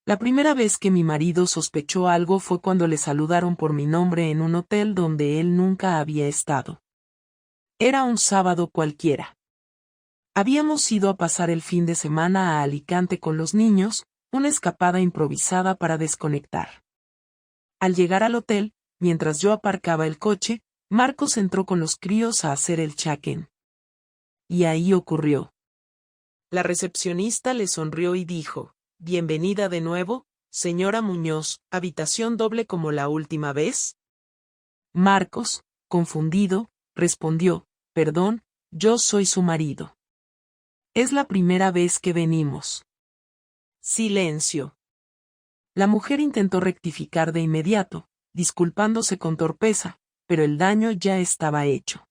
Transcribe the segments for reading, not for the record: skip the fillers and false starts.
La primera vez que mi marido sospechó algo fue cuando le saludaron por mi nombre en un hotel donde él nunca había estado. Era un sábado cualquiera. Habíamos ido a pasar el fin de semana a Alicante con los niños, una escapada improvisada para desconectar. Al llegar al hotel, mientras yo aparcaba el coche, Marcos entró con los críos a hacer el check-in. Y ahí ocurrió. La recepcionista le sonrió y dijo: «Bienvenida de nuevo, señora Muñoz, ¿habitación doble como la última vez?». Marcos, confundido, respondió: «Perdón, yo soy su marido. Es la primera vez que venimos». Silencio. La mujer intentó rectificar de inmediato, disculpándose con torpeza, pero el daño ya estaba hecho.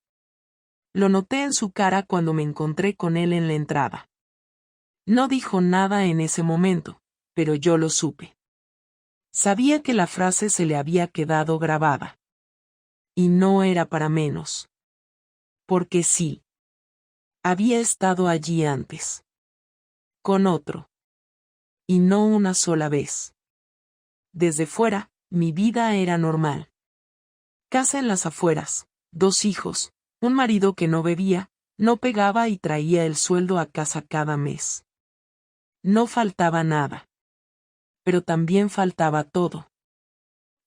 Lo noté en su cara cuando me encontré con él en la entrada. No dijo nada en ese momento, pero yo lo supe. Sabía que la frase se le había quedado grabada. Y no era para menos. Porque sí. Había estado allí antes. Con otro. Y no una sola vez. Desde fuera, mi vida era normal. Casa en las afueras, 2 hijos, un marido que no bebía, no pegaba y traía el sueldo a casa cada mes. No faltaba nada. Pero también faltaba todo.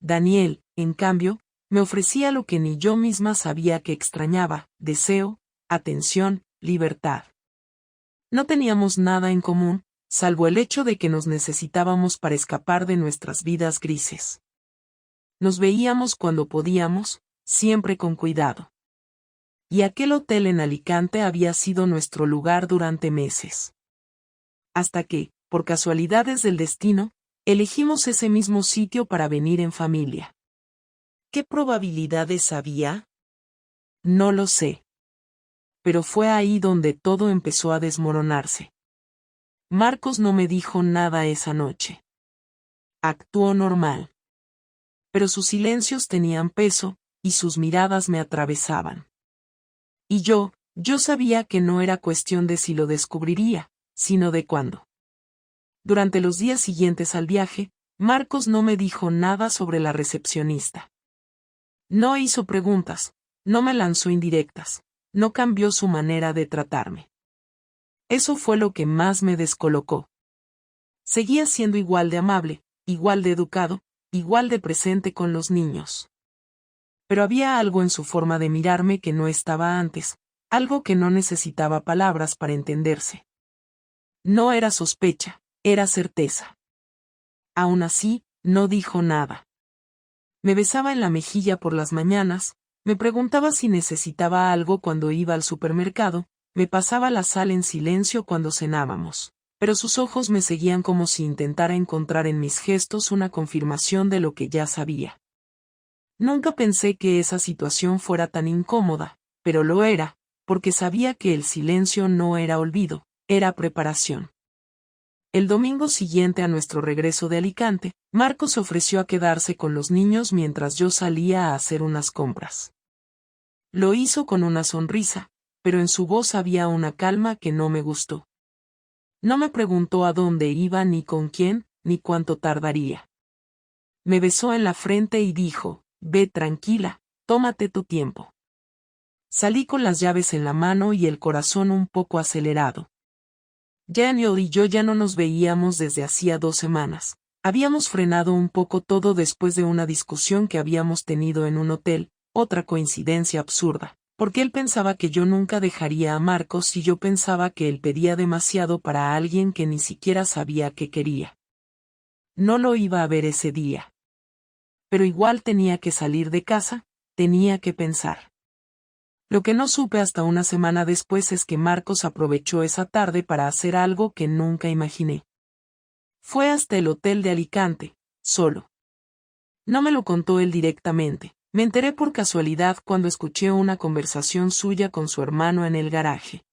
Daniel, en cambio, me ofrecía lo que ni yo misma sabía que extrañaba: deseo, atención, libertad. No teníamos nada en común, salvo el hecho de que nos necesitábamos para escapar de nuestras vidas grises. Nos veíamos cuando podíamos, siempre con cuidado. Y aquel hotel en Alicante había sido nuestro lugar durante meses. Hasta que, por casualidades del destino, elegimos ese mismo sitio para venir en familia. ¿Qué probabilidades había? No lo sé. Pero fue ahí donde todo empezó a desmoronarse. Marcos no me dijo nada esa noche. Actuó normal. Pero sus silencios tenían peso, y sus miradas me atravesaban. Y yo sabía que no era cuestión de si lo descubriría, sino de cuándo. Durante los días siguientes al viaje, Marcos no me dijo nada sobre la recepcionista. No hizo preguntas, no me lanzó indirectas, no cambió su manera de tratarme. Eso fue lo que más me descolocó. Seguía siendo igual de amable, igual de educado, igual de presente con los niños. Pero había algo en su forma de mirarme que no estaba antes, algo que no necesitaba palabras para entenderse. No era sospecha, era certeza. Aún así, no dijo nada. Me besaba en la mejilla por las mañanas, me preguntaba si necesitaba algo cuando iba al supermercado, me pasaba la sal en silencio cuando cenábamos, pero sus ojos me seguían como si intentara encontrar en mis gestos una confirmación de lo que ya sabía. Nunca pensé que esa situación fuera tan incómoda, pero lo era, porque sabía que el silencio no era olvido, era preparación. El domingo siguiente a nuestro regreso de Alicante, Marcos se ofreció a quedarse con los niños mientras yo salía a hacer unas compras. Lo hizo con una sonrisa, pero en su voz había una calma que no me gustó. No me preguntó a dónde iba ni con quién, ni cuánto tardaría. Me besó en la frente y dijo: «Ve tranquila, tómate tu tiempo». Salí con las llaves en la mano y el corazón un poco acelerado. Daniel y yo ya no nos veíamos desde hacía 2 semanas. Habíamos frenado un poco todo después de una discusión que habíamos tenido en un hotel, otra coincidencia absurda, porque él pensaba que yo nunca dejaría a Marcos y yo pensaba que él pedía demasiado para alguien que ni siquiera sabía que quería. No lo iba a ver ese día. Pero igual tenía que salir de casa, tenía que pensar. Lo que no supe hasta una semana después es que Marcos aprovechó esa tarde para hacer algo que nunca imaginé. Fue hasta el hotel de Alicante, solo. No me lo contó él directamente, me enteré por casualidad cuando escuché una conversación suya con su hermano en el garaje.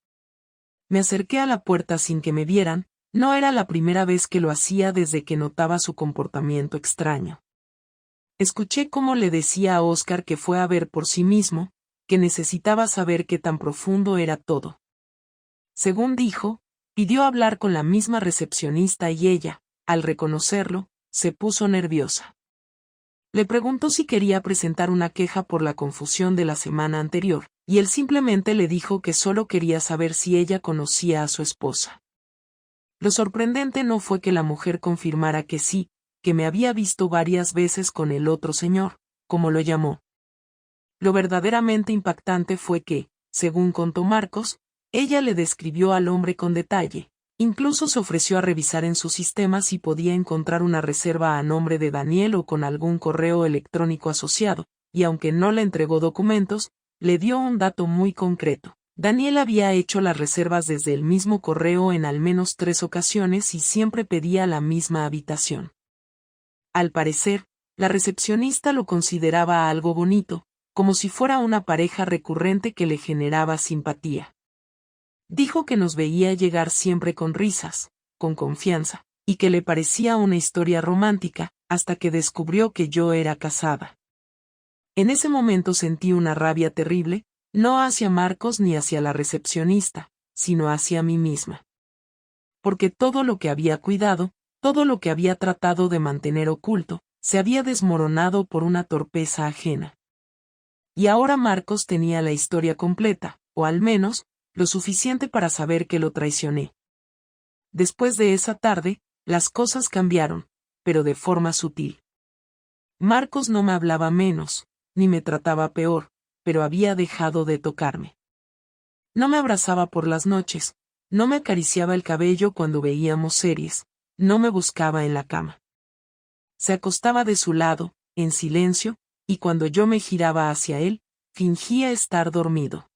Me acerqué a la puerta sin que me vieran, no era la primera vez que lo hacía desde que notaba su comportamiento extraño. Escuché cómo le decía a Oscar que fue a ver por sí mismo, que necesitaba saber qué tan profundo era todo. Según dijo, pidió hablar con la misma recepcionista y ella, al reconocerlo, se puso nerviosa. Le preguntó si quería presentar una queja por la confusión de la semana anterior, y él simplemente le dijo que solo quería saber si ella conocía a su esposa. Lo sorprendente no fue que la mujer confirmara que sí, que me había visto varias veces con el otro señor, como lo llamó. Lo verdaderamente impactante fue que, según contó Marcos, ella le describió al hombre con detalle. Incluso se ofreció a revisar en su sistema si podía encontrar una reserva a nombre de Daniel o con algún correo electrónico asociado, y aunque no le entregó documentos, le dio un dato muy concreto. Daniel había hecho las reservas desde el mismo correo en al menos 3 ocasiones y siempre pedía la misma habitación. Al parecer, la recepcionista lo consideraba algo bonito, como si fuera una pareja recurrente que le generaba simpatía. Dijo que nos veía llegar siempre con risas, con confianza, y que le parecía una historia romántica, hasta que descubrió que yo era casada. En ese momento sentí una rabia terrible, no hacia Marcos ni hacia la recepcionista, sino hacia mí misma. Porque todo lo que había cuidado, todo lo que había tratado de mantener oculto, se había desmoronado por una torpeza ajena. Y ahora Marcos tenía la historia completa, o al menos, lo suficiente para saber que lo traicioné. Después de esa tarde, las cosas cambiaron, pero de forma sutil. Marcos no me hablaba menos, ni me trataba peor, pero había dejado de tocarme. No me abrazaba por las noches, no me acariciaba el cabello cuando veíamos series, no me buscaba en la cama. Se acostaba de su lado, en silencio, y cuando yo me giraba hacia él, fingía estar dormido.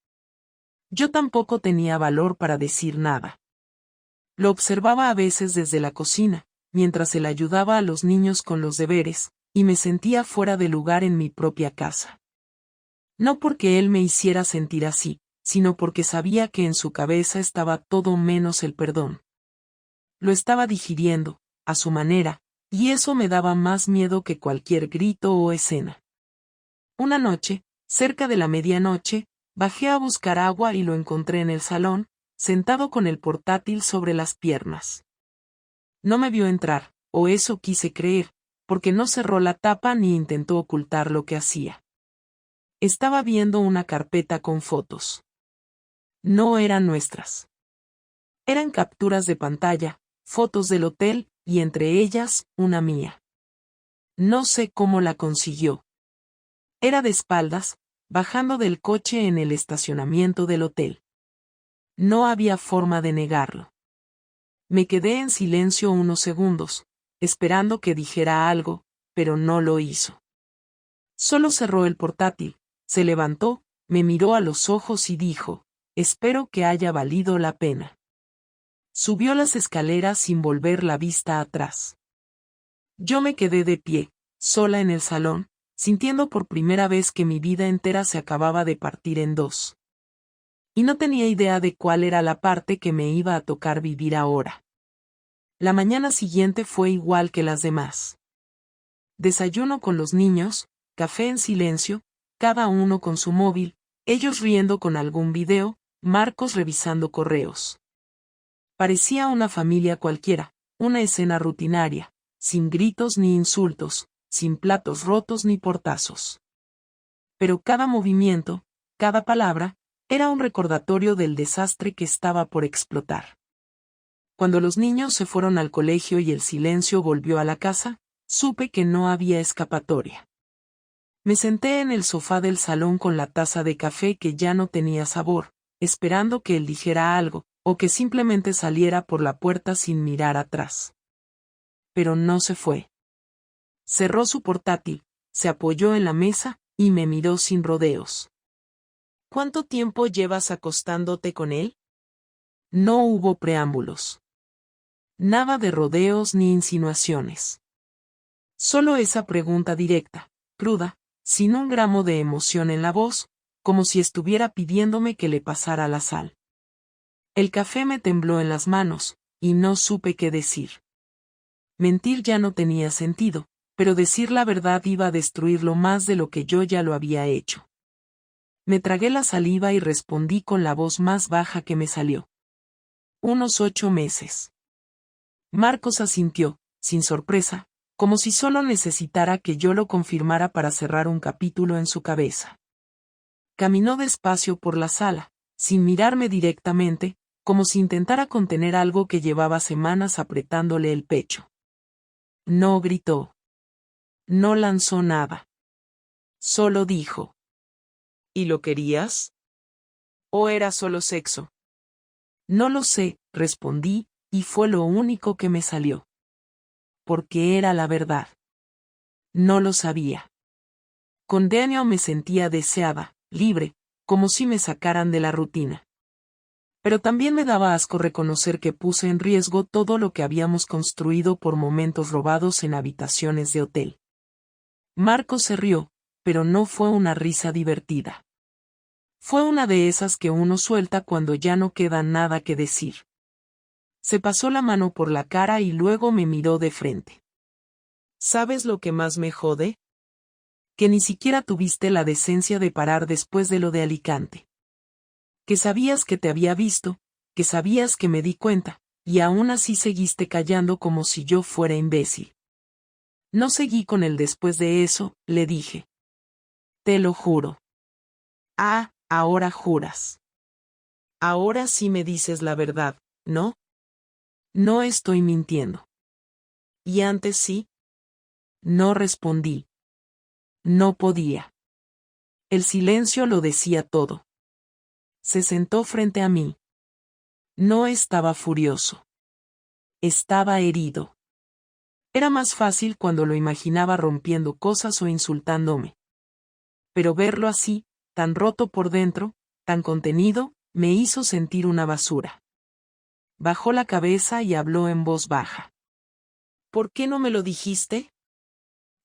Yo tampoco tenía valor para decir nada. Lo observaba a veces desde la cocina, mientras él ayudaba a los niños con los deberes, y me sentía fuera de lugar en mi propia casa. No porque él me hiciera sentir así, sino porque sabía que en su cabeza estaba todo menos el perdón. Lo estaba digiriendo, a su manera, y eso me daba más miedo que cualquier grito o escena. Una noche, cerca de la medianoche, bajé a buscar agua y lo encontré en el salón, sentado con el portátil sobre las piernas. No me vio entrar, o eso quise creer, porque no cerró la tapa ni intentó ocultar lo que hacía. Estaba viendo una carpeta con fotos. No eran nuestras. Eran capturas de pantalla, fotos del hotel, y entre ellas, una mía. No sé cómo la consiguió. Era de espaldas, bajando del coche en el estacionamiento del hotel. No había forma de negarlo. Me quedé en silencio unos segundos, esperando que dijera algo, pero no lo hizo. Solo cerró el portátil, se levantó, me miró a los ojos y dijo, «Espero que haya valido la pena». Subió las escaleras sin volver la vista atrás. Yo me quedé de pie, sola en el salón, sintiendo por primera vez que mi vida entera se acababa de partir en dos. Y no tenía idea de cuál era la parte que me iba a tocar vivir ahora. La mañana siguiente fue igual que las demás. Desayuno con los niños, café en silencio, cada uno con su móvil, ellos riendo con algún video, Marcos revisando correos. Parecía una familia cualquiera, una escena rutinaria, sin gritos ni insultos, sin platos rotos ni portazos. Pero cada movimiento, cada palabra, era un recordatorio del desastre que estaba por explotar. Cuando los niños se fueron al colegio y el silencio volvió a la casa, supe que no había escapatoria. Me senté en el sofá del salón con la taza de café que ya no tenía sabor, esperando que él dijera algo, o que simplemente saliera por la puerta sin mirar atrás. Pero no se fue. Cerró su portátil, se apoyó en la mesa, y me miró sin rodeos. ¿Cuánto tiempo llevas acostándote con él? No hubo preámbulos. Nada de rodeos ni insinuaciones. Solo esa pregunta directa, cruda, sin un gramo de emoción en la voz, como si estuviera pidiéndome que le pasara la sal. El café me tembló en las manos, y no supe qué decir. Mentir ya no tenía sentido, pero decir la verdad iba a destruirlo más de lo que yo ya lo había hecho. Me tragué la saliva y respondí con la voz más baja que me salió. Unos 8 meses. Marcos asintió, sin sorpresa, como si solo necesitara que yo lo confirmara para cerrar un capítulo en su cabeza. Caminó despacio por la sala, sin mirarme directamente, como si intentara contener algo que llevaba semanas apretándole el pecho. No gritó. No lanzó nada. Solo dijo: ¿y lo querías? ¿O era solo sexo? No lo sé, respondí, y fue lo único que me salió. Porque era la verdad. No lo sabía. Con Daniel me sentía deseada, libre, como si me sacaran de la rutina. Pero también me daba asco reconocer que puse en riesgo todo lo que habíamos construido por momentos robados en habitaciones de hotel. Marcos se rió, pero no fue una risa divertida. Fue una de esas que uno suelta cuando ya no queda nada que decir. Se pasó la mano por la cara y luego me miró de frente. ¿Sabes lo que más me jode? Que ni siquiera tuviste la decencia de parar después de lo de Alicante. Que sabías que te había visto, que sabías que me di cuenta, y aún así seguiste callando como si yo fuera imbécil. No seguí con él después de eso, le dije. Te lo juro. Ah, ahora juras. Ahora sí me dices la verdad, ¿no? No estoy mintiendo. ¿Y antes sí? No respondí. No podía. El silencio lo decía todo. Se sentó frente a mí. No estaba furioso. Estaba herido. Era más fácil cuando lo imaginaba rompiendo cosas o insultándome. Pero verlo así, tan roto por dentro, tan contenido, me hizo sentir una basura. Bajó la cabeza y habló en voz baja. ¿Por qué no me lo dijiste?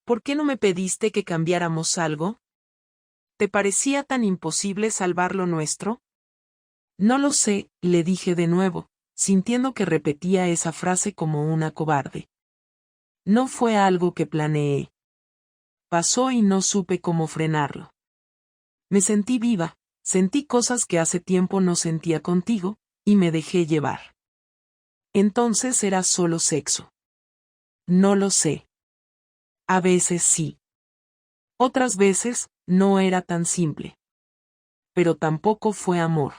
¿Por qué no me pediste que cambiáramos algo? ¿Te parecía tan imposible salvar lo nuestro? No lo sé, le dije de nuevo, sintiendo que repetía esa frase como una cobarde. No fue algo que planeé. Pasó y no supe cómo frenarlo. Me sentí viva, sentí cosas que hace tiempo no sentía contigo, y me dejé llevar. Entonces era solo sexo. No lo sé. A veces sí. Otras veces, no era tan simple. Pero tampoco fue amor.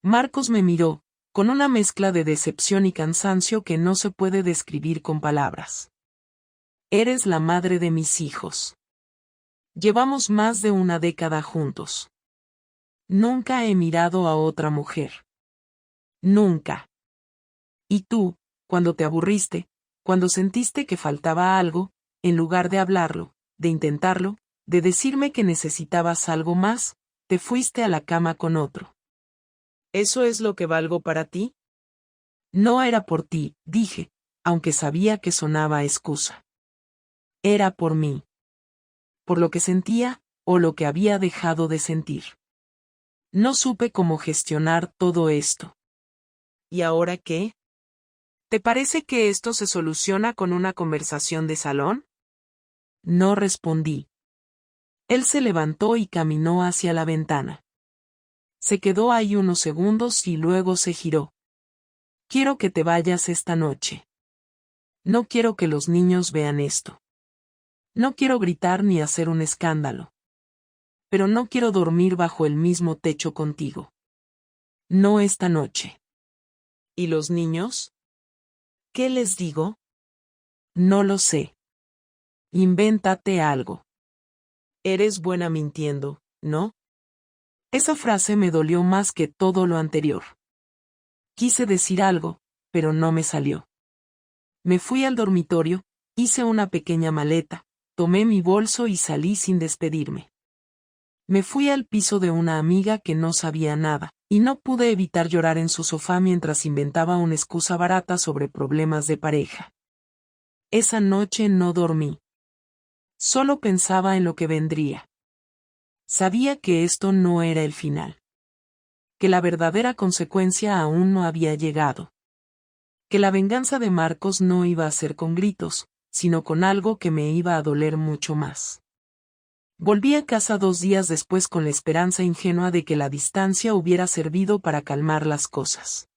Marcos me miró, con una mezcla de decepción y cansancio que no se puede describir con palabras. Eres la madre de mis hijos. Llevamos más de una década juntos. Nunca he mirado a otra mujer. Nunca. Y tú, cuando te aburriste, cuando sentiste que faltaba algo, en lugar de hablarlo, de intentarlo, de decirme que necesitabas algo más, te fuiste a la cama con otro. ¿Eso es lo que valgo para ti? No era por ti, dije, aunque sabía que sonaba a excusa. Era por mí. Por lo que sentía, o lo que había dejado de sentir. No supe cómo gestionar todo esto. ¿Y ahora qué? ¿Te parece que esto se soluciona con una conversación de salón? No respondí. Él se levantó y caminó hacia la ventana. Se quedó ahí unos segundos y luego se giró. Quiero que te vayas esta noche. No quiero que los niños vean esto. No quiero gritar ni hacer un escándalo. Pero no quiero dormir bajo el mismo techo contigo. No esta noche. ¿Y los niños? ¿Qué les digo? No lo sé. Invéntate algo. Eres buena mintiendo, ¿no? Esa frase me dolió más que todo lo anterior. Quise decir algo, pero no me salió. Me fui al dormitorio, hice una pequeña maleta, tomé mi bolso y salí sin despedirme. Me fui al piso de una amiga que no sabía nada, y no pude evitar llorar en su sofá mientras inventaba una excusa barata sobre problemas de pareja. Esa noche no dormí. Solo pensaba en lo que vendría. Sabía que esto no era el final. Que la verdadera consecuencia aún no había llegado. Que la venganza de Marcos no iba a ser con gritos, sino con algo que me iba a doler mucho más. Volví a casa 2 días después con la esperanza ingenua de que la distancia hubiera servido para calmar las cosas.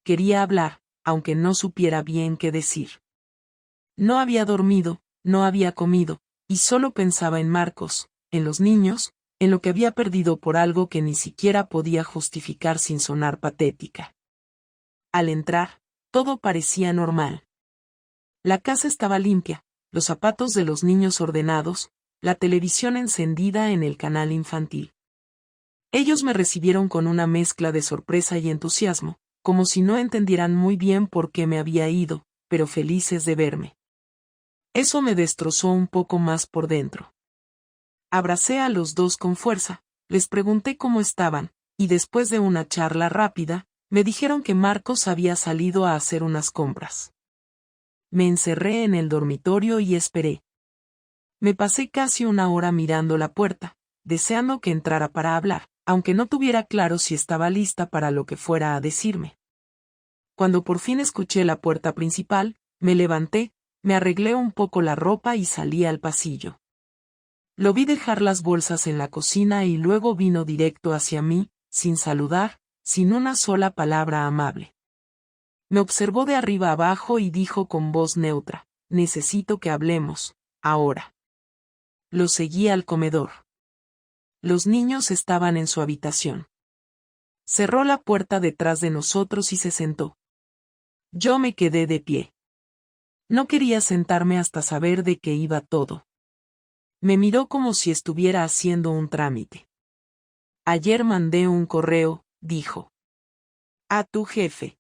Quería hablar, aunque no supiera bien qué decir. No había dormido, no había comido, y solo pensaba en Marcos, en los niños, en lo que había perdido por algo que ni siquiera podía justificar sin sonar patética. Al entrar, todo parecía normal. La casa estaba limpia, los zapatos de los niños ordenados, la televisión encendida en el canal infantil. Ellos me recibieron con una mezcla de sorpresa y entusiasmo, como si no entendieran muy bien por qué me había ido, pero felices de verme. Eso me destrozó un poco más por dentro. Abracé a los dos con fuerza, les pregunté cómo estaban, y después de una charla rápida, me dijeron que Marcos había salido a hacer unas compras. Me encerré en el dormitorio y esperé. Me pasé casi una hora mirando la puerta, deseando que entrara para hablar, aunque no tuviera claro si estaba lista para lo que fuera a decirme. Cuando por fin escuché la puerta principal, me levanté, me arreglé un poco la ropa y salí al pasillo. Lo vi dejar las bolsas en la cocina y luego vino directo hacia mí, sin saludar, sin una sola palabra amable. Me observó de arriba abajo y dijo con voz neutra: «Necesito que hablemos, ahora». Lo seguí al comedor. Los niños estaban en su habitación. Cerró la puerta detrás de nosotros y se sentó. Yo me quedé de pie. No quería sentarme hasta saber de qué iba todo. Me miró como si estuviera haciendo un trámite. «Ayer mandé un correo», dijo. «A tu jefe».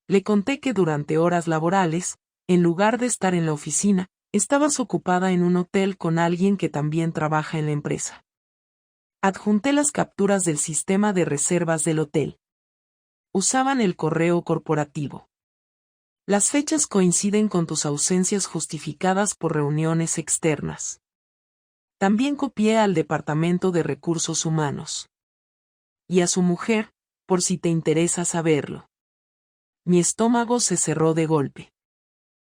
Le conté que durante horas laborales, en lugar de estar en la oficina, estabas ocupada en un hotel con alguien que también trabaja en la empresa. Adjunté las capturas del sistema de reservas del hotel. Usaban el correo corporativo. Las fechas coinciden con tus ausencias justificadas por reuniones externas. También copié al Departamento de Recursos Humanos. Y a su mujer, por si te interesa saberlo. Mi estómago se cerró de golpe.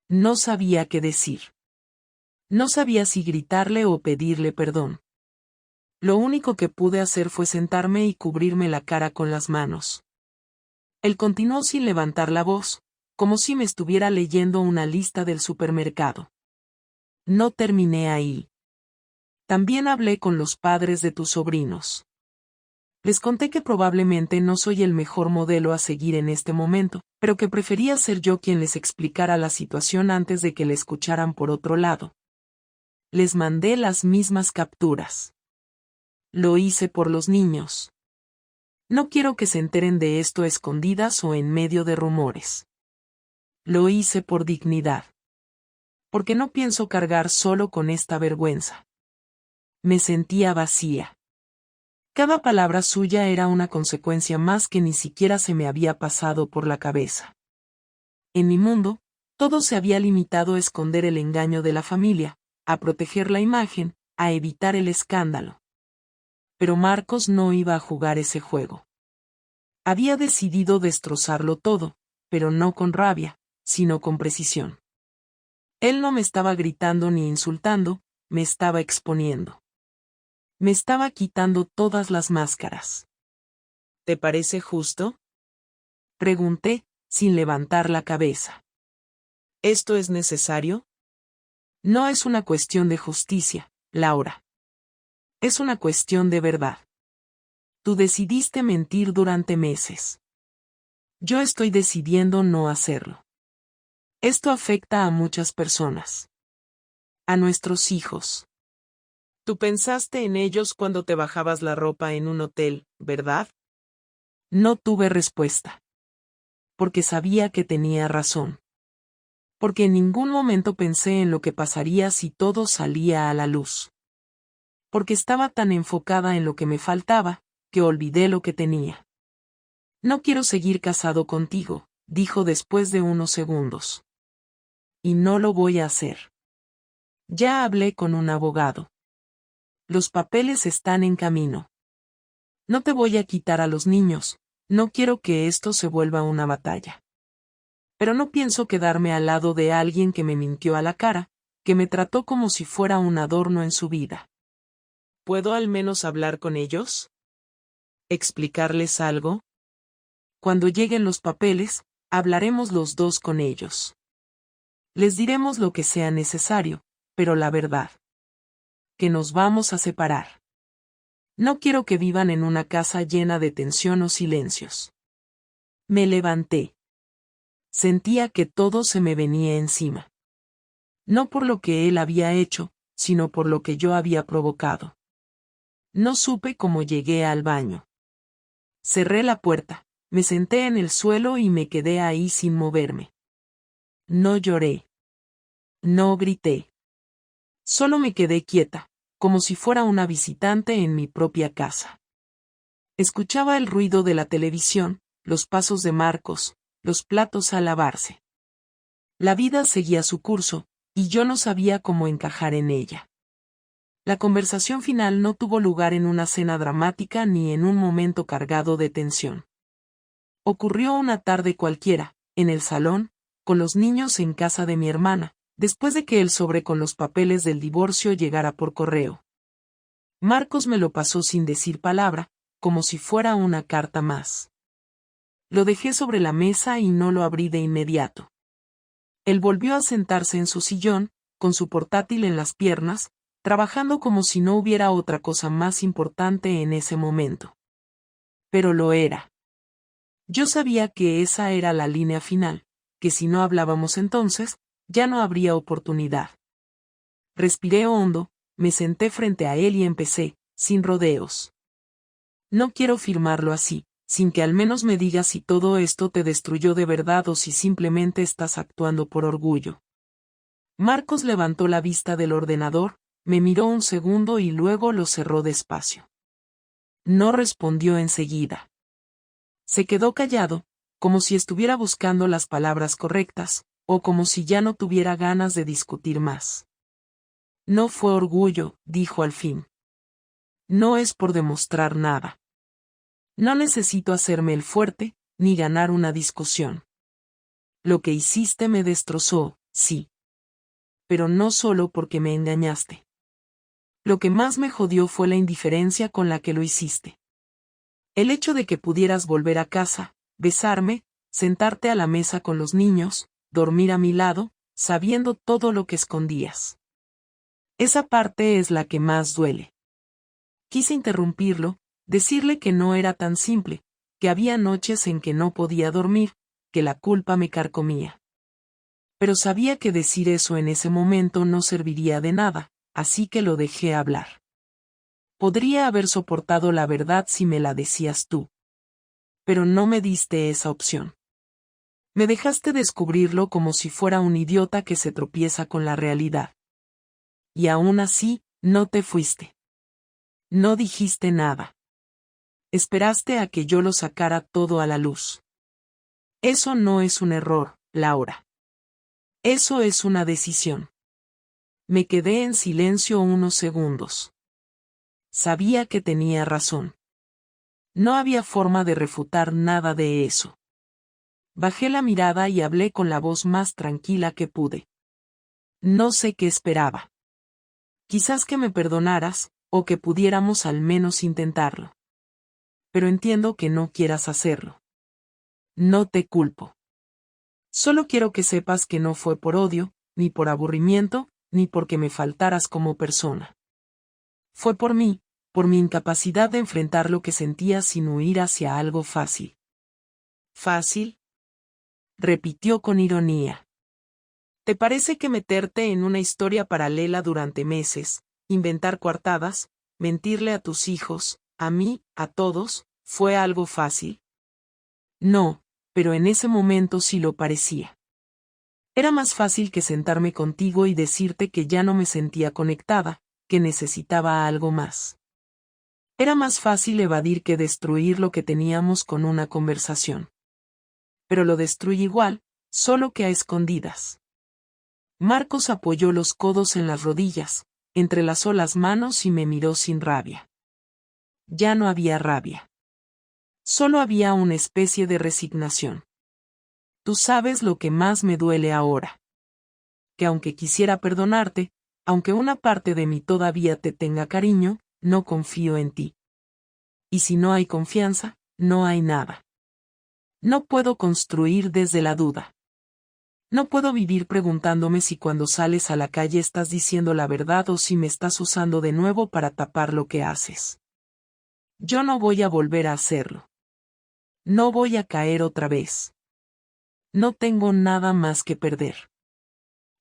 No sabía qué decir. No sabía si gritarle o pedirle perdón. Lo único que pude hacer fue sentarme y cubrirme la cara con las manos. Él continuó sin levantar la voz, como si me estuviera leyendo una lista del supermercado. No terminé ahí. También hablé con los padres de tus sobrinos. Les conté que probablemente no soy el mejor modelo a seguir en este momento, pero que prefería ser yo quien les explicara la situación antes de que la escucharan por otro lado. Les mandé las mismas capturas. Lo hice por los niños. No quiero que se enteren de esto a escondidas o en medio de rumores. Lo hice por dignidad. Porque no pienso cargar solo con esta vergüenza. Me sentía vacía. Cada palabra suya era una consecuencia más que ni siquiera se me había pasado por la cabeza. En mi mundo, todo se había limitado a esconder el engaño de la familia, a proteger la imagen, a evitar el escándalo. Pero Marcos no iba a jugar ese juego. Había decidido destrozarlo todo, pero no con rabia, sino con precisión. Él no me estaba gritando ni insultando, me estaba exponiendo. Me estaba quitando todas las máscaras. ¿Te parece justo?, pregunté, sin levantar la cabeza. ¿Esto es necesario? No es una cuestión de justicia, Laura. Es una cuestión de verdad. Tú decidiste mentir durante meses. Yo estoy decidiendo no hacerlo. Esto afecta a muchas personas. A nuestros hijos. Tú pensaste en ellos cuando te bajabas la ropa en un hotel, ¿verdad? No tuve respuesta. Porque sabía que tenía razón. Porque en ningún momento pensé en lo que pasaría si todo salía a la luz. Porque estaba tan enfocada en lo que me faltaba, que olvidé lo que tenía. No quiero seguir casado contigo, dijo después de unos segundos. Y no lo voy a hacer. Ya hablé con un abogado. Los papeles están en camino. No te voy a quitar a los niños, no quiero que esto se vuelva una batalla. Pero no pienso quedarme al lado de alguien que me mintió a la cara, que me trató como si fuera un adorno en su vida. ¿Puedo al menos hablar con ellos? ¿Explicarles algo? Cuando lleguen los papeles, hablaremos los dos con ellos. Les diremos lo que sea necesario, pero la verdad. Que nos vamos a separar. No quiero que vivan en una casa llena de tensión o silencios. Me levanté. Sentía que todo se me venía encima. No por lo que él había hecho, sino por lo que yo había provocado. No supe cómo llegué al baño. Cerré la puerta, me senté en el suelo y me quedé ahí sin moverme. No lloré. No grité. Solo me quedé quieta, como si fuera una visitante en mi propia casa. Escuchaba el ruido de la televisión, los pasos de Marcos, los platos a lavarse. La vida seguía su curso, y yo no sabía cómo encajar en ella. La conversación final no tuvo lugar en una cena dramática ni en un momento cargado de tensión. Ocurrió una tarde cualquiera, en el salón, con los niños en casa de mi hermana, después de que el sobre con los papeles del divorcio llegara por correo. Marcos me lo pasó sin decir palabra, como si fuera una carta más. Lo dejé sobre la mesa y no lo abrí de inmediato. Él volvió a sentarse en su sillón, con su portátil en las piernas, trabajando como si no hubiera otra cosa más importante en ese momento. Pero lo era. Yo sabía que esa era la línea final, que si no hablábamos entonces, ya no habría oportunidad. Respiré hondo, me senté frente a él y empecé, sin rodeos. No quiero firmarlo así, sin que al menos me digas si todo esto te destruyó de verdad o si simplemente estás actuando por orgullo. Marcos levantó la vista del ordenador, me miró un segundo y luego lo cerró despacio. No respondió enseguida. Se quedó callado, como si estuviera buscando las palabras correctas, o como si ya no tuviera ganas de discutir más. No fue orgullo, dijo al fin. No es por demostrar nada. No necesito hacerme el fuerte, ni ganar una discusión. Lo que hiciste me destrozó, sí. Pero no solo porque me engañaste. Lo que más me jodió fue la indiferencia con la que lo hiciste. El hecho de que pudieras volver a casa, besarme, sentarte a la mesa con los niños, dormir a mi lado, sabiendo todo lo que escondías. Esa parte es la que más duele. Quise interrumpirlo, decirle que no era tan simple, que había noches en que no podía dormir, que la culpa me carcomía. Pero sabía que decir eso en ese momento no serviría de nada, así que lo dejé hablar. Podría haber soportado la verdad si me la decías tú. Pero no me diste esa opción. Me dejaste descubrirlo como si fuera un idiota que se tropieza con la realidad. Y aún así, no te fuiste. No dijiste nada. Esperaste a que yo lo sacara todo a la luz. Eso no es un error, Laura. Eso es una decisión. Me quedé en silencio unos segundos. Sabía que tenía razón. No había forma de refutar nada de eso. Bajé la mirada y hablé con la voz más tranquila que pude. No sé qué esperaba. Quizás que me perdonaras, o que pudiéramos al menos intentarlo. Pero entiendo que no quieras hacerlo. No te culpo. Solo quiero que sepas que no fue por odio, ni por aburrimiento, ni porque me faltaras como persona. Fue por mí, por mi incapacidad de enfrentar lo que sentía sin huir hacia algo fácil. ¿Fácil? Repitió con ironía. ¿Te parece que meterte en una historia paralela durante meses, inventar coartadas, mentirle a tus hijos, a mí, a todos, fue algo fácil? No, pero en ese momento sí lo parecía. Era más fácil que sentarme contigo y decirte que ya no me sentía conectada, que necesitaba algo más. Era más fácil evadir que destruir lo que teníamos con una conversación. Pero lo destruí igual, solo que a escondidas. Marcos apoyó los codos en las rodillas, entrelazó las manos y me miró sin rabia. Ya no había rabia. Solo había una especie de resignación. Tú sabes lo que más me duele ahora. Que aunque quisiera perdonarte, aunque una parte de mí todavía te tenga cariño, no confío en ti. Y si no hay confianza, no hay nada. No puedo construir desde la duda. No puedo vivir preguntándome si cuando sales a la calle estás diciendo la verdad o si me estás usando de nuevo para tapar lo que haces. Yo no voy a volver a hacerlo. No voy a caer otra vez. No tengo nada más que perder.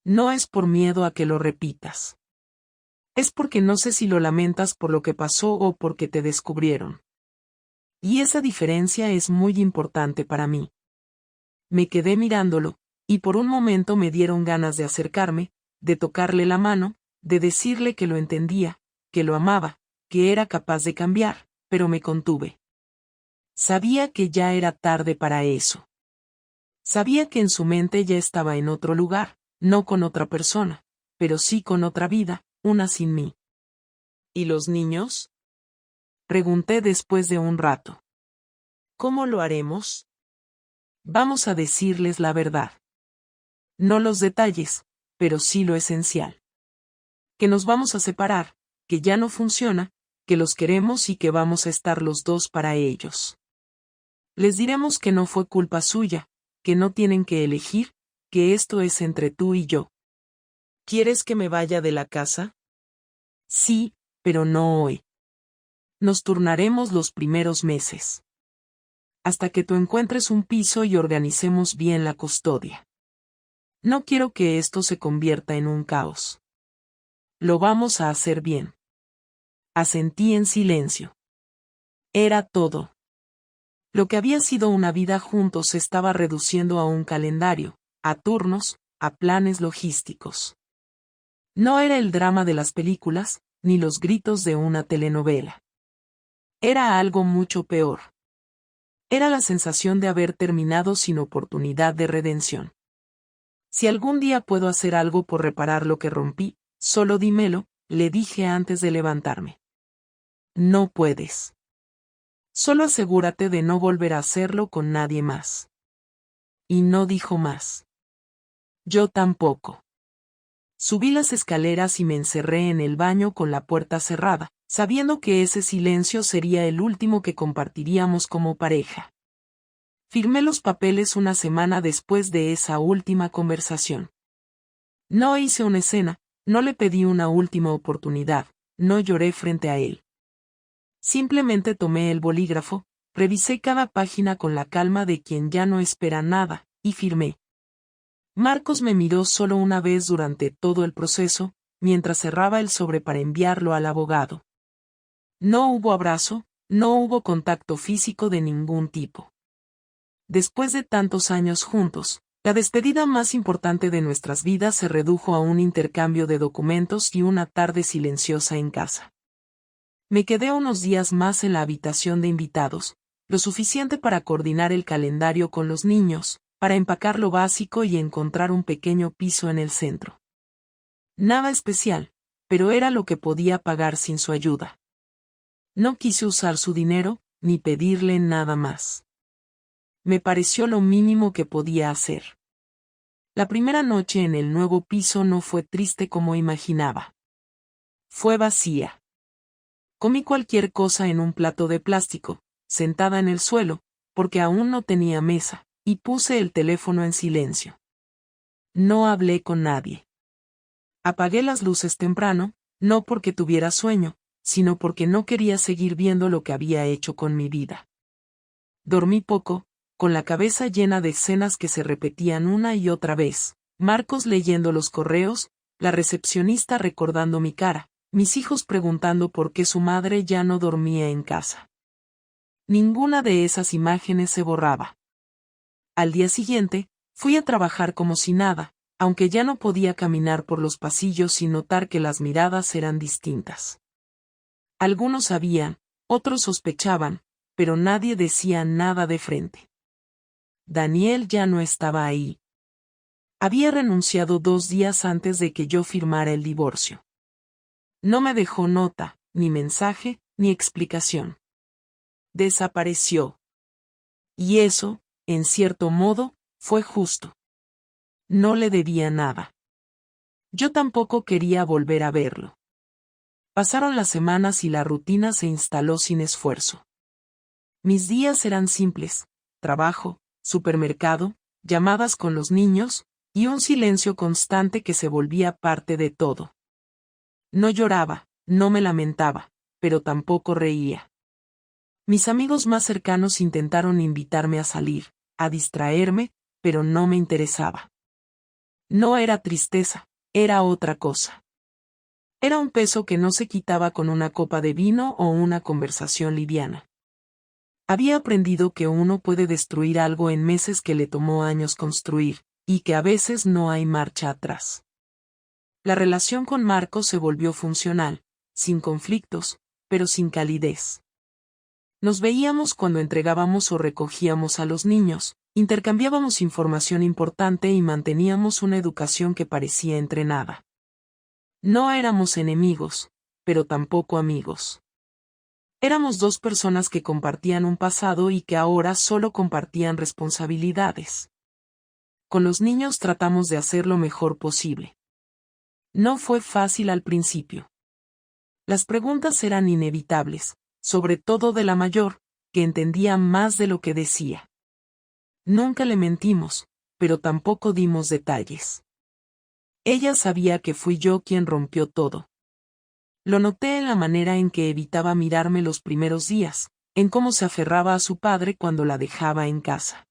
No es por miedo a que lo repitas. Es porque no sé si lo lamentas por lo que pasó o porque te descubrieron. Y esa diferencia es muy importante para mí. Me quedé mirándolo, y por un momento me dieron ganas de acercarme, de tocarle la mano, de decirle que lo entendía, que lo amaba, que era capaz de cambiar, pero me contuve. Sabía que ya era tarde para eso. Sabía que en su mente ya estaba en otro lugar, no con otra persona, pero sí con otra vida, una sin mí. ¿Y los niños? Pregunté después de un rato. ¿Cómo lo haremos? Vamos a decirles la verdad. No los detalles, pero sí lo esencial. Que nos vamos a separar, que ya no funciona, que los queremos y que vamos a estar los dos para ellos. Les diremos que no fue culpa suya, que no tienen que elegir, que esto es entre tú y yo. ¿Quieres que me vaya de la casa? Sí, pero no hoy. Nos turnaremos los primeros meses. Hasta que tú encuentres un piso y organicemos bien la custodia. No quiero que esto se convierta en un caos. Lo vamos a hacer bien. Asentí en silencio. Era todo. Lo que había sido una vida juntos se estaba reduciendo a un calendario, a turnos, a planes logísticos. No era el drama de las películas, ni los gritos de una telenovela. Era algo mucho peor. Era la sensación de haber terminado sin oportunidad de redención. Si algún día puedo hacer algo por reparar lo que rompí, solo dímelo, le dije antes de levantarme. No puedes. Solo asegúrate de no volver a hacerlo con nadie más. Y no dijo más. Yo tampoco. Subí las escaleras y me encerré en el baño con la puerta cerrada, sabiendo que ese silencio sería el último que compartiríamos como pareja. Firmé los papeles una semana después de esa última conversación. No hice una escena, no le pedí una última oportunidad, no lloré frente a él. Simplemente tomé el bolígrafo, revisé cada página con la calma de quien ya no espera nada, y firmé. Marcos me miró solo una vez durante todo el proceso, mientras cerraba el sobre para enviarlo al abogado. No hubo abrazo, no hubo contacto físico de ningún tipo. Después de tantos años juntos, la despedida más importante de nuestras vidas se redujo a un intercambio de documentos y una tarde silenciosa en casa. Me quedé unos días más en la habitación de invitados, lo suficiente para coordinar el calendario con los niños, para empacar lo básico y encontrar un pequeño piso en el centro. Nada especial, pero era lo que podía pagar sin su ayuda. No quise usar su dinero, ni pedirle nada más. Me pareció lo mínimo que podía hacer. La primera noche en el nuevo piso no fue triste como imaginaba. Fue vacía. Comí cualquier cosa en un plato de plástico, sentada en el suelo, porque aún no tenía mesa, y puse el teléfono en silencio. No hablé con nadie. Apagué las luces temprano, no porque tuviera sueño, sino porque no quería seguir viendo lo que había hecho con mi vida. Dormí poco, con la cabeza llena de escenas que se repetían una y otra vez, Marcos leyendo los correos, la recepcionista recordando mi cara, mis hijos preguntando por qué su madre ya no dormía en casa. Ninguna de esas imágenes se borraba. Al día siguiente, fui a trabajar como si nada, aunque ya no podía caminar por los pasillos sin notar que las miradas eran distintas. Algunos sabían, otros sospechaban, pero nadie decía nada de frente. Daniel ya no estaba ahí. Había renunciado 2 días antes de que yo firmara el divorcio. No me dejó nota, ni mensaje, ni explicación. Desapareció. Y eso, en cierto modo, fue justo. No le debía nada. Yo tampoco quería volver a verlo. Pasaron las semanas y la rutina se instaló sin esfuerzo. Mis días eran simples: trabajo, supermercado, llamadas con los niños, Y un silencio constante que se volvía parte de todo. No lloraba, no me lamentaba, pero tampoco reía. Mis amigos más cercanos intentaron invitarme a salir, a distraerme, pero no me interesaba. No era tristeza, era otra cosa. Era un peso que no se quitaba con una copa de vino o una conversación liviana. Había aprendido que uno puede destruir algo en meses que le tomó años construir, y que a veces no hay marcha atrás. La relación con Marcos se volvió funcional, sin conflictos, pero sin calidez. Nos veíamos cuando entregábamos o recogíamos a los niños, intercambiábamos información importante y manteníamos una educación que parecía entrenada. No éramos enemigos, pero tampoco amigos. Éramos dos personas que compartían un pasado y que ahora solo compartían responsabilidades. Con los niños tratamos de hacer lo mejor posible. No fue fácil al principio. Las preguntas eran inevitables, sobre todo de la mayor, que entendía más de lo que decía. Nunca le mentimos, pero tampoco dimos detalles. Ella sabía que fui yo quien rompió todo. Lo noté en la manera en que evitaba mirarme los primeros días, en cómo se aferraba a su padre cuando la dejaba en casa.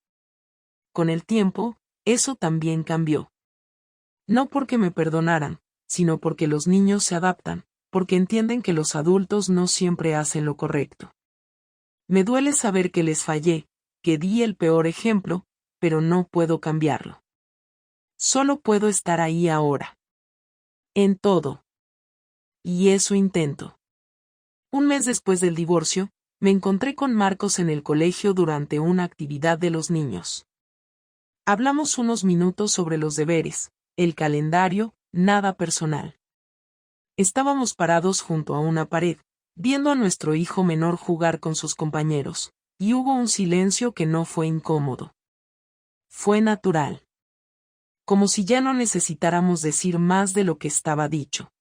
Con el tiempo, eso también cambió. No porque me perdonaran, sino porque los niños se adaptan, porque entienden que los adultos no siempre hacen lo correcto. Me duele saber que les fallé, que di el peor ejemplo, pero no puedo cambiarlo. Solo puedo estar ahí ahora. En todo. Y eso intento. Un mes después del divorcio, me encontré con Marcos en el colegio durante una actividad de los niños. Hablamos unos minutos sobre los deberes, el calendario, nada personal. Estábamos parados junto a una pared, viendo a nuestro hijo menor jugar con sus compañeros, y hubo un silencio que no fue incómodo. Fue natural. Como si ya no necesitáramos decir más de lo que estaba dicho.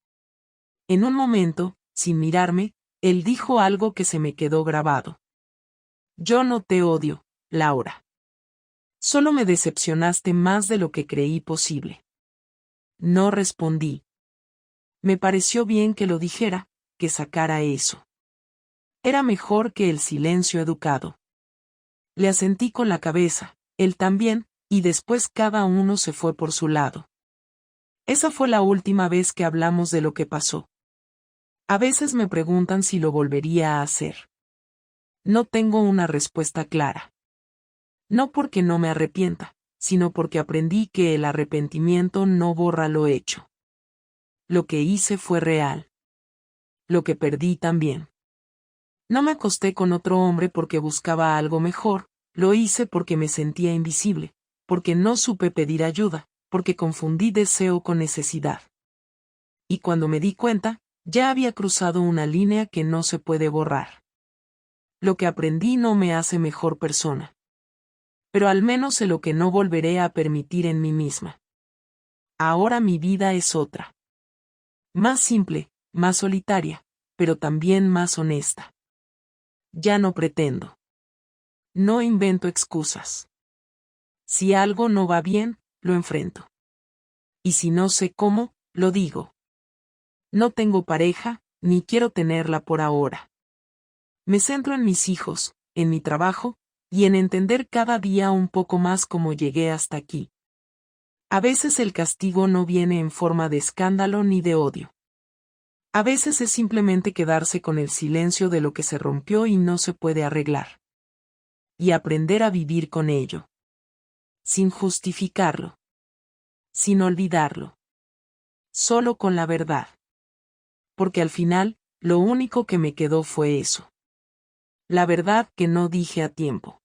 En un momento, sin mirarme, él dijo algo que se me quedó grabado. Yo no te odio, Laura. Solo me decepcionaste más de lo que creí posible. No respondí. Me pareció bien que lo dijera, que sacara eso. Era mejor que el silencio educado. Le asentí con la cabeza, él también, y después cada uno se fue por su lado. Esa fue la última vez que hablamos de lo que pasó. A veces me preguntan si lo volvería a hacer. No tengo una respuesta clara. No porque no me arrepienta, sino porque aprendí que el arrepentimiento no borra lo hecho. Lo que hice fue real. Lo que perdí también. No me acosté con otro hombre porque buscaba algo mejor, lo hice porque me sentía invisible, porque no supe pedir ayuda, porque confundí deseo con necesidad. Y cuando me di cuenta, ya había cruzado una línea que no se puede borrar. Lo que aprendí no me hace mejor persona. Pero al menos sé lo que no volveré a permitir en mí misma. Ahora mi vida es otra. Más simple, más solitaria, pero también más honesta. Ya no pretendo. No invento excusas. Si algo no va bien, lo enfrento. Y si no sé cómo, lo digo. No tengo pareja, ni quiero tenerla por ahora. Me centro en mis hijos, en mi trabajo, y en entender cada día un poco más cómo llegué hasta aquí. A veces el castigo no viene en forma de escándalo ni de odio. A veces es simplemente quedarse con el silencio de lo que se rompió y no se puede arreglar. Y aprender a vivir con ello. Sin justificarlo. Sin olvidarlo. Solo con la verdad. Porque al final, lo único que me quedó fue eso. La verdad que no dije a tiempo.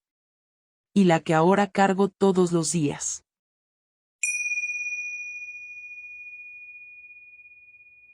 Y la que ahora cargo todos los días.